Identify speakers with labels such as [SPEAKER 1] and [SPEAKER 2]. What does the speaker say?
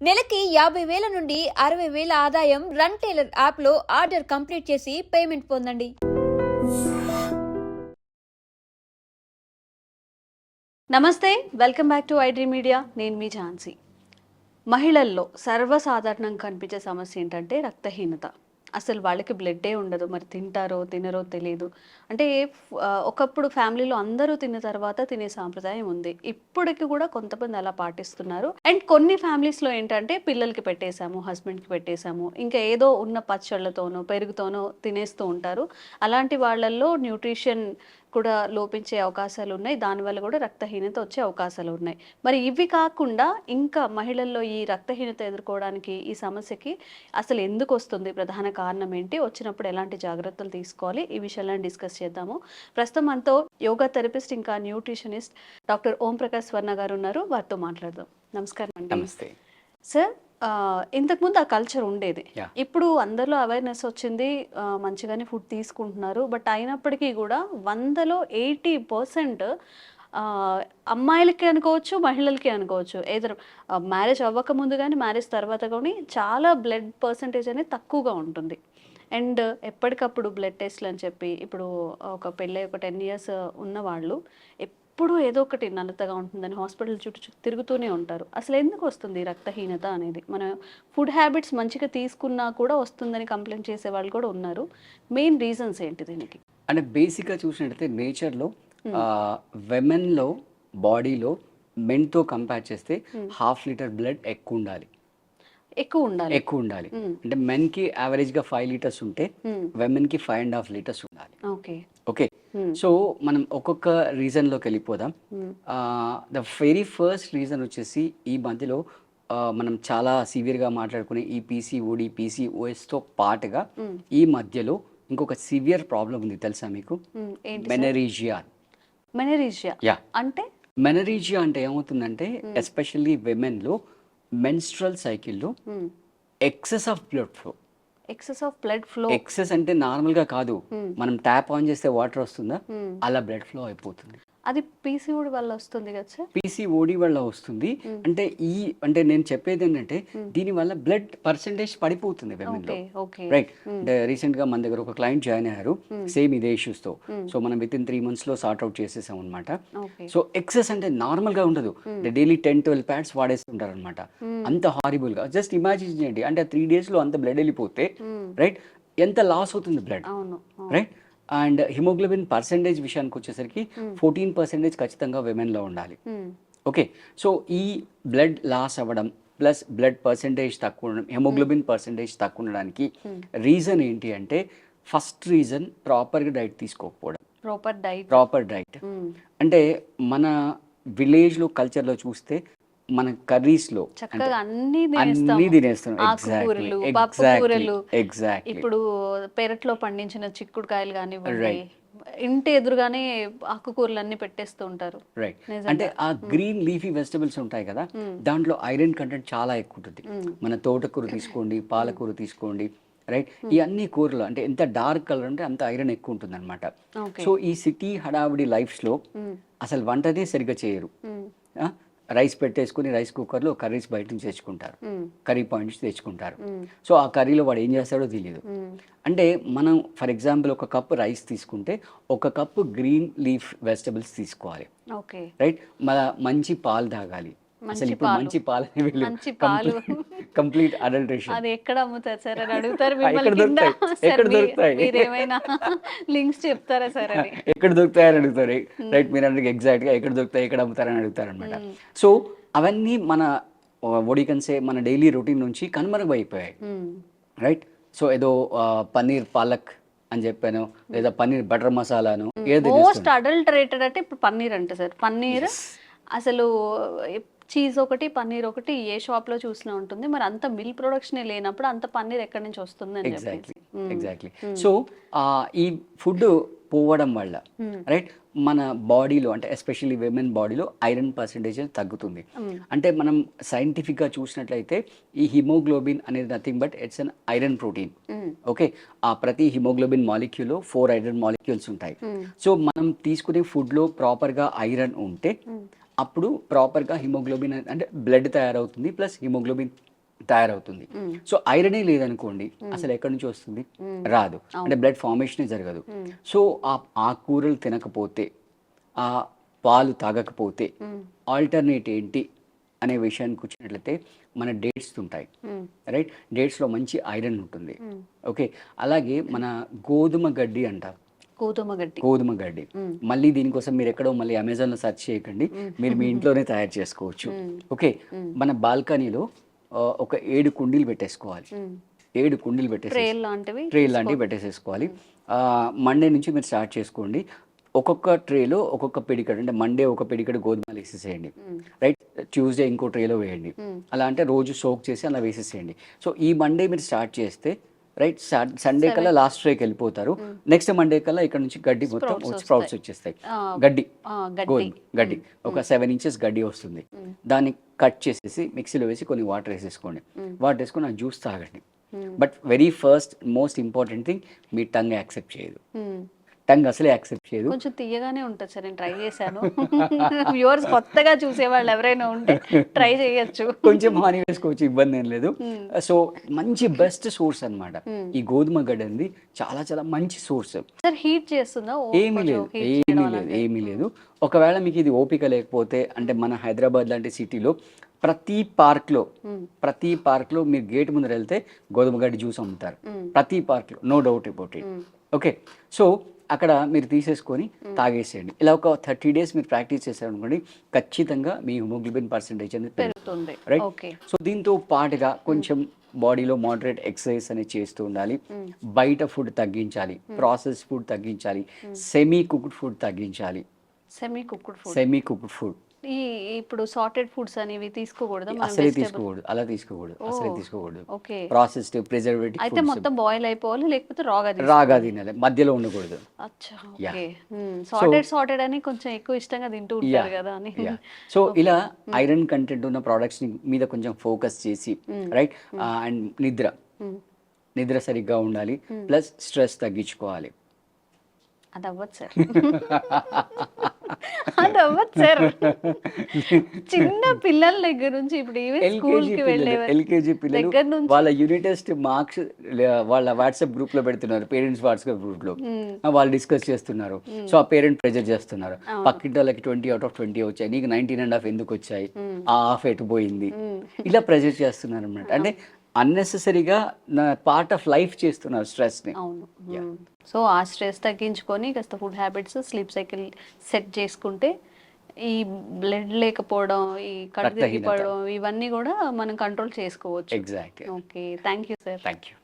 [SPEAKER 1] నెలకి 50,000 నుండి 60,000 ఆదాయం రన్ టైలర్ యాప్లో ఆర్డర్ కంప్లీట్ చేసి పేమెంట్ పొందండి.
[SPEAKER 2] నమస్తే, welcome back to iDream media. నేను మీ ఝాన్సీ. మహిళల్లో సర్వసాధారణంగా కనిపించే సమస్య ఏంటంటే రక్తహీనత. అసలు వాళ్ళకి బ్లడ్డే ఉండదు. మరి తింటారో తినరో తెలియదు. అంటే ఒకప్పుడు ఫ్యామిలీలో అందరూ తిన్న తర్వాత తినే సాంప్రదాయం ఉంది. ఇప్పటికి కూడా కొంతమంది అలా పాటిస్తున్నారు. అండ్ కొన్ని ఫ్యామిలీస్లో ఏంటంటే పిల్లలకి పెట్టేశాము, హస్బెండ్కి పెట్టేశాము, ఇంకా ఏదో ఉన్న పచ్చళ్ళతోనో పెరుగుతోనో తినేస్తూ ఉంటారు. అలాంటి వాళ్ళల్లో న్యూట్రిషన్ కూడా లోపించే అవకాశాలు ఉన్నాయి. దానివల్ల కూడా రక్తహీనత వచ్చే అవకాశాలు ఉన్నాయి. మరి ఇవి కాకుండా ఇంకా మహిళల్లో ఈ రక్తహీనత ఎదుర్కోవడానికి, ఈ సమస్యకి అసలు ఎందుకు వస్తుంది, ప్రధాన కారణం ఏంటి, వచ్చినప్పుడు ఎలాంటి జాగ్రత్తలు తీసుకోవాలి, ఈ విషయాలను డిస్కస్ చేద్దాము. ప్రస్తుతం మనతో యోగా థెరపిస్ట్ ఇంకా న్యూట్రిషనిస్ట్ డాక్టర్ ఓం ప్రకాష్ స్వర్ణ గారు ఉన్నారు. వారితో మాట్లాడదాం. నమస్కారం అండి.
[SPEAKER 3] నమస్తే
[SPEAKER 2] సార్, ఇంతకుముందు ఆ కల్చర్ ఉండేది. ఇప్పుడు అందరిలో అవేర్నెస్ వచ్చింది, మంచిగానే ఫుడ్ తీసుకుంటున్నారు. బట్ అయినప్పటికీ కూడా 100లో 80% అమ్మాయిలకి అనుకోవచ్చు, మహిళలకి అనుకోవచ్చు, ఏదో మ్యారేజ్ అవ్వకముందు కానీ మ్యారేజ్ తర్వాత కానీ చాలా బ్లడ్ పర్సంటేజ్ అనేది తక్కువగా ఉంటుంది. అండ్ ఎప్పటికప్పుడు బ్లడ్ టెస్ట్లు అని చెప్పి ఇప్పుడు ఒక పెళ్ళి ఒక 10 years ఉన్న వాళ్ళు ఎప్పుడు ఏదో ఒకటి నల్లతగా ఉంటుందని హాస్పిటల్ చుట్టూ తిరుగుతూనే ఉంటారు. అసలు ఎందుకు వస్తుంది రక్తహీనత అనేది? మన ఫుడ్ హ్యాబిట్స్ మంచిగా తీసుకున్నా కూడా వస్తుందని కంప్లైంట్ చేసే వాళ్ళు కూడా ఉన్నారు. మెయిన్ రీజన్స్ ఏంటి దీనికి?
[SPEAKER 3] అంటే బేసిక్గా చూసినట్టయితే నేచర్లో విమెన్లో బాడీలో మెన్తో కంపేర్ చేస్తే 1/2 లీటర్ బ్లడ్ ఎక్కువ ఉండాలి. ఎక్కువ ఉండాలి. అంటే మెన్కి యావరేజ్గా 5 liters ఉంటే విమెన్కి 5.5 liters ఉండాలి. ఓకే, సో మనం ఒక్కొక్క రీజన్లోకి వెళ్ళిపోదాం. ద వెరీ ఫస్ట్ రీజన్ వచ్చేసి ఈ మధ్యలో మనం చాలా సివియర్గా మాట్లాడుకునే ఈ పీసీఓడి, పీసీఓఎస్తో పాటుగా ఈ మధ్యలో ఇంకొక సివియర్ ప్రాబ్లం ఉంది, తెలుసా మీకు? మెనరీజియా. మెనరీజియా అంటే ఏమవుతుందంటే ఎస్పెషల్లీ విమెన్లో మెన్స్ట్రల్ సైకిల్లో excess of blood flow. Excess అంటే నార్మల్గా కాదు, మనం ట్యాప్ ఆన్ చేస్తే వాటర్ వస్తుందా, అలా బ్లడ్ ఫ్లో అయిపోతుంది.
[SPEAKER 2] అది పీసీఓడి వల్ల వస్తుంది కదా సార్?
[SPEAKER 3] పీసీఓడి వల్ల వస్తుంది. అంటే నేను చెప్పేది ఏంటంటే దీనివల్ల బ్లడ్ పర్సంటేజ్ పడిపోతుంది విమెన్లో. రైట్. అంటే రీసెంట్గా మన దగ్గర ఒక క్లయింట్ జాయిన్ అయ్యారు సేమ్ ఇదే ఇష్యూస్తో. సో మనం విత్ ఇన్ 3 monthsలో సార్ట్అవుట్ చేసేసాం అనమాట. సో ఎక్సెస్ అంటే నార్మల్గా ఉండదు, డైలీ 10-12 pads వాడేస్తుంటారు అనమాట. అంత హారిబుల్గా జస్ట్ ఇమాజిన్ చేయండి. అంటే 3 daysలో అంత బ్లడ్ వెళ్ళిపోతే రైట్ ఎంత లాస్ అవుతుంది blood, right? And haemoglobin percentage విషయానికి వచ్చేసరికి 14% ఖచ్చితంగా విమెన్లో ఉండాలి. ఓకే, సో ఈ బ్లడ్ లాస్ అవ్వడం ప్లస్ బ్లడ్ పర్సెంటేజ్ తక్కువ ఉండడం, హిమోగ్లోబిన్ పర్సెంటేజ్ తక్కువ ఉండడానికి రీజన్ ఏంటి అంటే ఫస్ట్ రీజన్ ప్రాపర్గా డైట్ తీసుకోకపోవడం. ప్రాపర్ డైట్ అంటే మన విలేజ్లో కల్చర్లో చూస్తే మన కర్రీస్లో
[SPEAKER 2] అన్ని
[SPEAKER 3] తినేస్తున్నాం.
[SPEAKER 2] ఎగ్జాక్ట్లీ. ఇప్పుడు పెరట్లో పండించిన చిక్కుడుకాయలు కానివ్వండి, ఇంటి ఎదురుగానే ఆకుకూరలు అన్ని పెట్టేస్తూ ఉంటారు.
[SPEAKER 3] రైట్. అంటే ఆ గ్రీన్ లీఫీ వెజిటబుల్స్ ఉంటాయి కదా, దాంట్లో ఐరన్ కంటెంట్ చాలా ఎక్కువ ఉంటుంది. మన తోటకూర తీసుకోండి, పాలకూర తీసుకోండి, రైట్? ఈ అన్ని కూరలు అంటే ఎంత డార్క్ కలర్ ఉంటే అంత ఐరన్ ఎక్కువ ఉంటుంది అనమాట. సో ఈ సిటీ హడావిడి లైఫ్స్లో అసలు వంటనే సరిగ్గా చేయరు. రైస్ పెట్టేసుకుని రైస్ కుక్కర్లో కర్రీస్ బయట నుంచి తెచ్చుకుంటారు, కర్రీ పాయింట్స్ తెచ్చుకుంటారు. సో ఆ కర్రీలో వాడు ఏం చేస్తాడో తెలియదు. అంటే మనం ఫర్ ఎగ్జాంపుల్ ఒక కప్ రైస్ తీసుకుంటే 1 cup గ్రీన్ లీఫ్ వెజిటబుల్స్ తీసుకోవాలి, రైట్? మంచి పాలు తాగాలి. అసలు ఇప్పుడు మంచి పాలు కంప్లీట్ అడల్టరేషన్.
[SPEAKER 2] అది ఎక్కడ అమ్ముతారు సార్ అని అడుగుతారు.
[SPEAKER 3] ఎక్కడ దొరుకుతాయి?
[SPEAKER 2] మీరేమైనా లింక్స్ చెప్తారా సార్ అని?
[SPEAKER 3] ఎక్కడ దొరుకుతాయని అడుగుతారు, రైట్? మీరు అంటే ఎగ్జాక్ట్గా ఎక్కడ దొరుకుతాయి, ఎక్కడ అమ్ముతారని అడుగుతారు అనమాట. సో అవన్నీ మన ఒడికన్సే మన డైలీ రొటీన్ నుంచి కనుమరుగైపోయాయి, రైట్? సో ఏదో పన్నీర్ పాలక్ అని చెప్పాను, లేదా పన్నీర్ బటర్ మసాలాను, ఏదో
[SPEAKER 2] మోస్ట్ అడల్టరేటెడ్ అంటే ఇప్పుడు పన్నీర్ అంటే సార్, పన్నీర్ అసలు చీజ్ ఒకటి పన్నీర్ ఒకటి ఏ షాప్ లో చూసినా ఉంటుంది. మరి అంత మిల్క్ ప్రొడక్షన్ లేనప్పుడు అంత పన్నీర్ ఎక్కడి నుంచి వస్తుంది అని చెప్పి.
[SPEAKER 3] ఎగ్జాక్ట్లీ. సో ఈ ఫుడ్ పోవడం వల్ల రైట్ మన బాడీలో అంటే ఎస్పెషల్లీ విమెన్ బాడీలో ఐరన్ పర్సెంటేజ్ తగ్గుతుంది. అంటే మనం సైంటిఫిక్గా చూసినట్లయితే ఈ హిమోగ్లోబిన్ అనేది nothing but it's an iron protein. Okay, ఆ ప్రతి హిమోగ్లోబిన్ మాలిక్యూల్లో 4 ఐరన్ మాలిక్యూల్స్ ఉంటాయి. సో మనం తీసుకునే ఫుడ్లో ప్రాపర్గా ఐరన్ ఉంటే అప్పుడు ప్రాపర్గా హిమోగ్లోబిన్ అంటే బ్లడ్ తయారవుతుంది, ప్లస్ హిమోగ్లోబిన్ తయారవుతుంది. సో ఐరనే లేదనుకోండి అసలు ఎక్కడి నుంచి వస్తుంది, రాదు. అంటే బ్లడ్ ఫార్మేషన్ జరగదు. సో ఆ కూరలు తినకపోతే, ఆ పాలు తాగకపోతే ఆల్టర్నేట్ ఏంటి అనే విషయానికి వచ్చినట్లయితే మన డేట్స్ ఉంటాయి, రైట్. డేట్స్లో మంచి ఐరన్ ఉంటుంది. ఓకే, అలాగే మన గోధుమ గడ్డి అంటారు, గోధుమ గడ్డి. మళ్ళీ దీనికోసం మీరు ఎక్కడో మళ్ళీ అమెజాన్లో సెర్చ్ చేయకండి, మీరు మీ ఇంట్లోనే తయారు చేసుకోవచ్చు. ఓకే, మన బాల్కనీలో ఒక 7 కుండీలు పెట్టేసుకోవాలి. 7 కుండీలు ట్రే లాంటివి పెట్టేసేసుకోవాలి. మండే నుంచి మీరు స్టార్ట్ చేసుకోండి. ఒక్కొక్క ట్రేలో ఒక్కొక్క పిడికడు, అంటే మండే ఒక పిడికడు గోధుమలు వేసేసేయండి, రైట్. ట్యూస్డే ఇంకో ట్రేలో వేయండి. అలా అంటే రోజు సోక్ చేసి అలా వేసేసేయండి. సో ఈ మండే మీరు స్టార్ట్ చేస్తే రైట్, సండే కల్లా లాస్ట్ ట్రేకి వెళ్ళిపోతారు. నెక్స్ట్ మండే కల్లా ఇక్కడ నుంచి గడ్డి మొత్తం స్ప్రౌట్స్ వచ్చేస్తాయి. గడ్డి, గోధుమ గడ్డి ఒక 7 ఇంచెస్ గడ్డి వస్తుంది. దాన్ని కట్ చేసేసి మిక్సీలో వేసి కొన్ని వాటర్ వేసేసుకోండి. వాటర్ వేసుకొని ఆ జ్యూస్ తాగండి. But very first most important thing, me tongue accept చేయదు. టంగ్ అసలే యాక్సెప్ట్ చేయదు.
[SPEAKER 2] కొంచెం తీయగానే ఉంటుంది సార్, నేను ట్రై చేశాను. వ్యూవర్స్ కొత్తగా చూసేవాళ్ళు ఎవరైనా ఉంటే ట్రై చేయొచ్చు.
[SPEAKER 3] కొంచెం హాని వేసుకోవచ్చు, ఇబ్బంది ఏం లేదు. సో మంచి బెస్ట్ సోర్స్ అన్నమాట ఈ గోధుమ గడ్డి అనేది. చాలా చాలా మంచి సోర్స్.
[SPEAKER 2] సార్ హీట్ చేస్తుందా?
[SPEAKER 3] ఏమీ లేదు. ఒకవేళ మీకు ఇది ఓపిక లేకపోతే, అంటే మన హైదరాబాద్ లాంటి సిటీలో ప్రతి పార్క్లో మీరు గేట్ ముందర వెళ్తే గోధుమ గడ్డి జ్యూస్ అమ్ముతారు. ప్రతి పార్క్లో, no doubt about it. Okay, so అక్కడ మీరు తీసేసుకొని తాగేసేయండి. ఇలా ఒక 30 days మీరు ప్రాక్టీస్ చేశారు అనుకోండి, ఖచ్చితంగా మీ హిమోగ్లోబిన్ పర్సెంటేజ్ అనేది పెరుగుతుంది, రైట్. సో దీంతో పాటుగా కొంచెం బాడీలో మోడరేట్ ఎక్సర్సైజ్ అనేది చేస్తూ ఉండాలి. బయట ఫుడ్ తగ్గించాలి, ప్రాసెస్ ఫుడ్ తగ్గించాలి, సెమీ కుక్డ్ ఫుడ్ తగ్గించాలి.
[SPEAKER 2] సెమీ కుక్డ్ ఫుడ్ ఇప్పుడు సార్టెడ్ ఫుడ్స్ అనేవి తీసుకోకూడదు,
[SPEAKER 3] అసలే తీసుకోకూడదు. ప్రాసెస్డ్ ప్రిజర్వేటివ్
[SPEAKER 2] అయితే మొత్తం బాయిల్ అయిపోవాలి, లేకపోతే
[SPEAKER 3] రాగా తినాలి, మధ్యలో ఉండకూడదు.
[SPEAKER 2] సార్టెడ్ అని కొంచెం ఎక్కువ ఇష్టంగా తింటూ ఉంటారు కదా అని.
[SPEAKER 3] సో ఇలా ఐరన్ కంటెంట్ ఉన్న ప్రొడక్ట్స్ మీద కొంచెం ఫోకస్ చేసి, రైట్. అండ్ నిద్ర సరిగ్గా ఉండాలి, ప్లస్ స్ట్రెస్ తగ్గించుకోవాలి.
[SPEAKER 2] అది అవ్వదు సార్. చిన్న పిల్లల దగ్గర నుంచి ఇప్పుడు
[SPEAKER 3] ఎల్కేజీ పిల్లలు వాళ్ళ యూనిట్ టెస్ట్ మార్క్స్ వాళ్ళ వాట్సాప్ గ్రూప్ లో పెడుతున్నారు, పేరెంట్స్ వాట్సాప్ గ్రూప్ లో వాళ్ళు డిస్కస్ చేస్తున్నారు. సో ఆ పేరెంట్ ప్రెజర్ చేస్తున్నారు, పక్కింటి వాళ్ళకి 20/20 వచ్చాయి, నీకు 19.5 ఎందుకు వచ్చాయి, ఆ హాఫ్ ఎటు పోయింది, ఇలా ప్రెజర్ చేస్తున్నారు అన్నమాట. అంటే అన్నెసెసరీగా పార్ట్ ఆఫ్ లైఫ్ చేస్తున్నారు స్ట్రెస్ ని.
[SPEAKER 2] సో ఆ స్ట్రెస్ తగ్గించుకొని కాస్త food habits, sleep cycle set చేసుకుంటే ఈ బ్లడ్ లేకపోవడం, ఈ కడుపు తిరిగిపోవడం, ఇవన్నీ కూడా మనం కంట్రోల్ చేసుకోవచ్చు.
[SPEAKER 3] Exactly.
[SPEAKER 2] Okay, thank you sir.
[SPEAKER 3] Thank you.